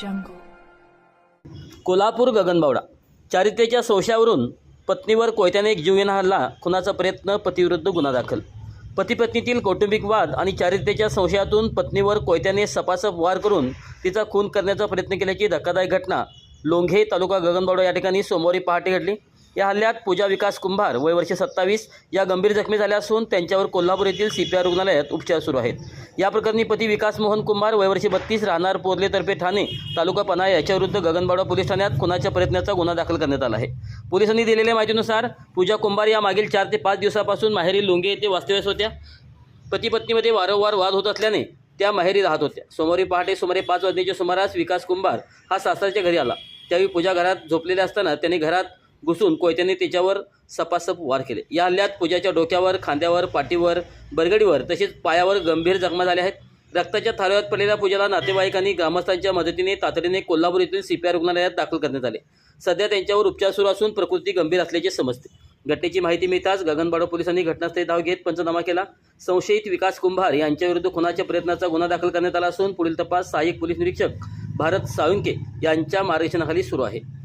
jungle. Kolhapur Gaganbawada चारित्र्याच्या संशयावरून पत्नीवर कोयत्याने एक जीवघेणा हल्ला, खुनाचा प्रयत्न, पतीविरुद्ध गुन्हा दाखल. पती पत्नीतील कौटुंबिक वाद आणि चारित्र्याच्या संशयातून पत्नीवर कोयत्याने सपासप वार करून तिचा खून करण्याचा प्रयत्न केल्याची धक्कादायक घटना लोंघे तालुका गगनबावडा या ठिकाणी सोमवारी पहाटे घडली. या हल्ल्यात पूजा विकास कुंभार वय वर्ष 27 या गंभीर जखमी झाल्या असून त्यांच्यावर कोल्हापूर येथील CPR रुग्णालयात उपचार सुरू आहेत. या प्रकरणी पती विकास मोहन कुंभार वय वर्ष 32 राहणार पोर्ले तर्फे ठाणे तालुका पन्हाळा याच्याविरुद्ध गगनबावडा पोलीस ठाण्यात खुनाच्या प्रयत्नाचा गुन्हा दाखल करण्यात आला आहे. पोलिसांनी दिलेल्या माहितीनुसार पूजा कुंभार या मागील 4 ते 5 दिवसापासून माहेरी लोंघे येथे वास्तव्यास होत्या. पती पत्नीमध्ये वारंवार वाद होत असल्याने त्या माहेरी राहत होत्या. सोमवारी पहाटे सुमारे 5 वाजण्याच्या सुमारास विकास कुंभार हा सासरच्या घरी आला. त्यावेळी पूजा घरात झोपलेल्या असताना त्याने घरात घुसून कोयत्याने तिच्यावर सपासप वार केले. या हल्ल्यात पूजाच्या डोक्यावर, खांद्यावर, पाठीवर, बरगडीवर तसेच पायावर गंभीर जखमा झाल्या आहेत. रक्ताच्या थारोळ्यात पडलेल्या पूजाला नातेवाईकांनी ग्रामस्थांच्या मदतीने तातडीने कोल्हापूर येथील CPR रुग्णालयात दाखल करण्यात आले. सध्या त्यांच्यावर उपचार सुरू असून प्रकृती गंभीर असल्याचे समजते. घटनेची माहिती मिळताच गगनबावडा पोलिसांनी घटनास्थळी धाव घेत पंचनामा केला. संशयित विकास कुंभार यांच्याविरुद्ध खुनाच्या प्रयत्नाचा गुन्हा दाखल करण्यात आला असून पुढील तपास सहाय्यक पोलीस निरीक्षक भारत साळुंके यांच्या मार्गदर्शनाखाली सुरू आहे.